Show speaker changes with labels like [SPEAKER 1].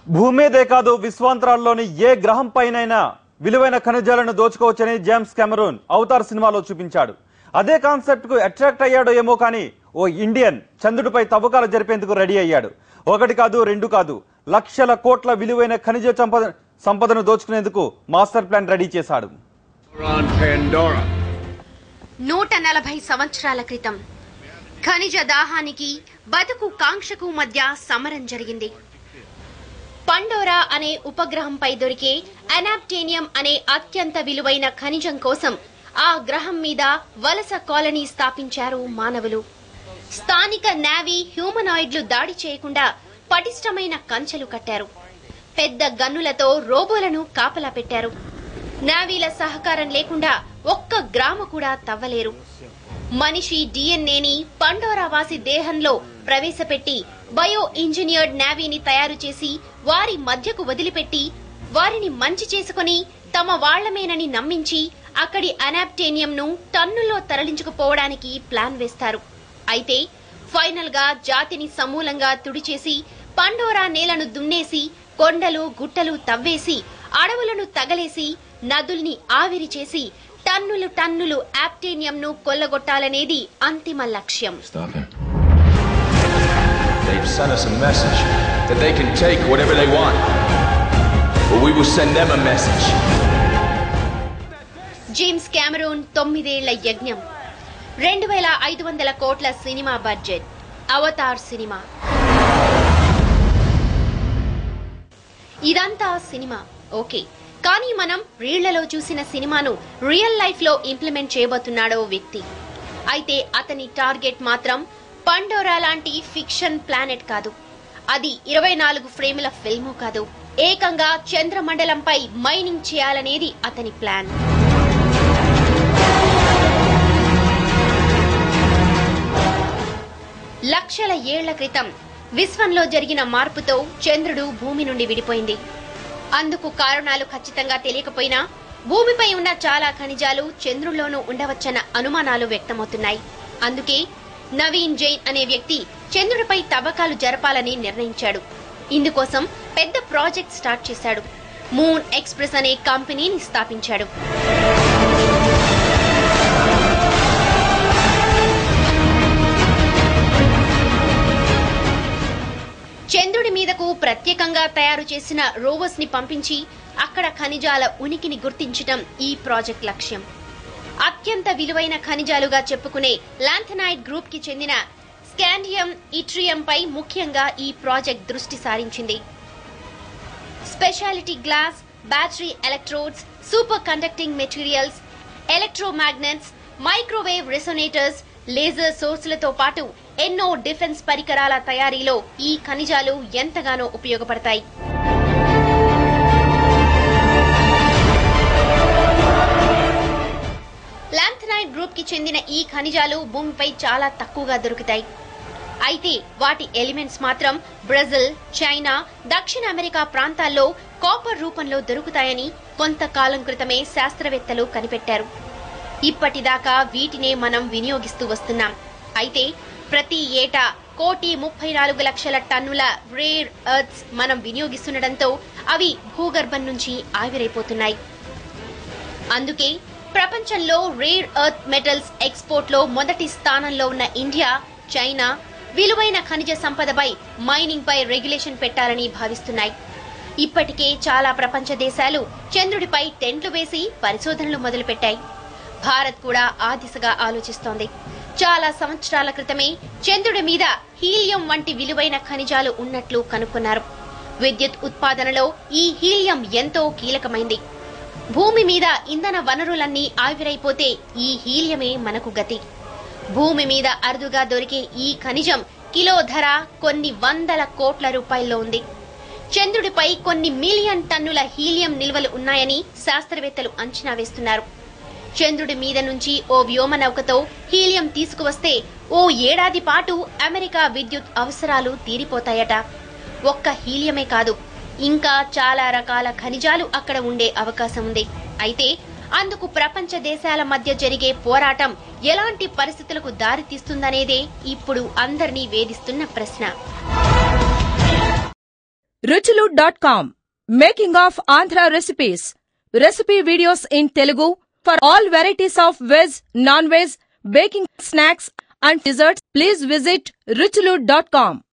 [SPEAKER 1] భూమి మీదే కాదు విశ్వాంతరాల్లోని ఏ గ్రహం పైనైనా విలువైన ఖనిజాలను దోచుకోవచ్చని జేమ్స్ కెమెరూన్ అవతార్ సినిమాలో చూపించాడు. అదే కాన్సెప్ట్ కు అట్రాక్ట్ అయ్యాడో ఏమో కానీ ఓ ఇండియన్ చంద్రుడిపై తవ్వకాలు జరిపేందుకు రెడీ అయ్యాడు. ఒకటి కాదు రెండు కాదు లక్షల కోట్ల విలువైన ఖనిజ సంపదను దోచుకునేందుకు మాస్టర్ ప్లాన్ రెడీ చేశాడు.
[SPEAKER 2] 140 సంవత్సరాల క్రితం ఖనిజ దాహానికి బతుకు కాంక్షకు మధ్య సమరం జరిగింది. పండోరా అనే ఉపగ్రహంపై దొరికే అనాప్టేనియం అనే అత్యంత విలువైన ఖనిజం కోసం ఆ గ్రహం మీద వలస కాలనీ స్థాపించారు మానవులు. స్థానిక నేవీ హ్యూమనాయిడ్లు దాడి చేయకుండా పటిష్టమైన కంచెలు కట్టారు. పెద్ద గన్నులతో రోబోలను కాపలా పెట్టారు. నేవీల సహకారం లేకుండా ఒక్క గ్రాము కూడా తవ్వలేరు. మనిషి డిఎన్ఏని పండోరావాసి దేహంలో ప్రవేశపెట్టి బయో ఇంజనీర్డ్ నేవీని తయారు చేసి వారి మధ్యకు వదిలిపెట్టి వారిని మంచి చేసుకుని తమ వాళ్లమేనని నమ్మించి అక్కడి అనాప్టేనియం ను టన్నుల్లో తరలించుకుపోవడానికి ప్లాన్ వేస్తారు. అయితే ఫైనల్ గా జాతిని సమూలంగా తుడిచేసి పండోరా నేలను దున్నేసి కొండలు గుట్టలు తవ్వేసి అడవులను తగలేసి నదుల్ని ఆవిరి చేసి టన్నులు టన్నులు ఆప్టేనియం ను కొల్లగొట్టాలనేది అంతిమ లక్ష్యం.
[SPEAKER 3] They've sent us a message that they can take whatever they want, but we will send them a message.
[SPEAKER 2] James Cameroon 9 ఏళ్ల యజ్ఞం, 2500 కోట్ల సినిమా బడ్జెట్, అవతార్ సినిమా. ఇదంతా సినిమా ఓకే, కానీ మనం రీళ్లలో చూసిన సినిమాను రియల్ లైఫ్ లో ఇంప్లిమెంట్ చేయబోతున్నాడో వ్యక్తి. అయితే అతని టార్గెట్ మాత్రం పండోరా లాంటి ఫిక్షన్ ప్లానెట్ కాదు. అది 24 ఫ్రేముల ఫిల్ము కాదు, ఏకంగా చంద్రమండలంపై మైనింగ్ చేయాలనేది అతని ప్లాన్. లక్షల ఏళ్ల క్రితం విశ్వంలో జరిగిన మార్పుతో చంద్రుడు భూమి నుండి విడిపోయింది. అందుకు కారణాలు ఖచ్చితంగా తెలియకపోయినా భూమిపై ఉన్న చాలా ఖనిజాలు చంద్రుల్లోనూ ఉండవచ్చన్న అనుమానాలు వ్యక్తమవుతున్నాయి. అందుకే నవీన్ జైన్ అనే వ్యక్తి చంద్రుడిపై తవ్వకాలు జరపాలని నిర్ణయించాడు. ఇందుకోసం పెద్ద ప్రాజెక్ట్ స్టార్ట్ చేశాడు. మూన్ ఎక్స్ప్రెస్ అనే కంపెనీని స్థాపించాడు. చంద్రుడి మీదకు ప్రత్యేకంగా తయారు చేసిన రోవర్స్ ని పంపించి అక్కడ ఖనిజాల ఉనికిని గుర్తించడం ఈ ప్రాజెక్ట్ లక్ష్యం. అత్యంత విలువైన ఖనిజాలుగా చెప్పుకునే లాంథనైడ్ గ్రూప్ కి చెందిన స్కాండియం, ఇట్రియం పై ముఖ్యంగా ఈ ప్రాజెక్ట్ దృష్టి సారించింది. Speciality glass, battery electrodes, super conducting materials, electromagnets, microwave resonators, laser సోర్సులతో పాటు ఎన్నో డిఫెన్స్ పరికరాల తయారీలో ఈ ఖనిజాలు ఎంతగానో ఉపయోగపడతాయి. లాంథనైడ్ గ్రూప్ కి చెందిన ఈ ఖనిజాలు భూమిపై చాలా తక్కువగా దొరుకుతాయి. అయితే వాటి ఎలిమెంట్స్ మాత్రం బ్రెజిల్, చైనా, దక్షిణ అమెరికా ప్రాంతాల్లో కాపర్ రూపంలో దొరుకుతాయని కొంతకాలం క్రితమే శాస్త్రవేత్తలు కనిపెట్టారు. ఇప్పటిదాకా వీటినే మనం వినియోగిస్తూ వస్తున్నాం. అయితే ప్రతి ఏటా 1,34,00,000 టన్నుల రేర్ ఎర్త్స్ మనం వినియోగిస్తుండటంతో అవి భూగర్భం నుంచి ఆవిరైపోతున్నాయి. అందుకే ప్రపంచంలో రేర్ ఎర్త్ మెటల్స్ ఎక్స్పోర్ట్ లో మొదటి స్థానంలో ఉన్న ఇండియా, చైనా విలువైన ఖనిజ సంపదపై మైనింగ్ పై రెగ్యులేషన్ పెట్టాలని భావిస్తున్నాయి. ఇప్పటికే చాలా ప్రపంచ దేశాలు చంద్రుడిపై టెంట్లు వేసి పరిశోధనలు మొదలుపెట్టాయి. భారత్ కూడా ఆ దిశగా ఆలోచిస్తోంది. చాలా సంవత్సరాల క్రితమే చంద్రుడి మీద హీలియం వంటి విలువైన ఖనిజాలు ఉన్నట్లు కనుక్కున్నారు. విద్యుత్ ఉత్పాదనలో ఈ హీలియం ఎంతో కీలకమైంది. భూమి మీద ఇంధన వనరులన్నీ ఆవిరైపోతే ఈ హీలియమే మనకు గతి. భూమి మీద అరుదుగా దొరికే ఈ ఖనిజం కిలో ధర కొన్ని వందల కోట్ల రూపాయల్లో ఉంది. చంద్రుడిపై కొన్ని మిలియన్ టన్నుల హీలియం నిల్వలు ఉన్నాయని శాస్త్రవేత్తలు అంచనా వేస్తున్నారు. చంద్రుడి మీద నుంచి ఓ వ్యోమ నౌకతో హీలియం తీసుకువస్తే ఓ ఏడాది పాటు అమెరికా విద్యుత్ అవసరాలు తీరిపోతాయట. ఒక్క హీలియమే కాదు, ఇంకా చాలా రకాల ఖనిజాలు అక్కడ ఉండే అవకాశం ఉంది. అయితే అందుకు ప్రపంచ దేశాల మధ్య జరిగే పోరాటం ఎలాంటి పరిస్థితులకు దారితీస్తుందనేదే ఇప్పుడు అందరినీ వేధిస్తున్న ప్రశ్న.
[SPEAKER 4] ruchulu.com. Making of Andhra recipes. Recipe videos in Telugu for all varieties of veg, non-veg, baking snacks and desserts. Please visit ruchulu.com.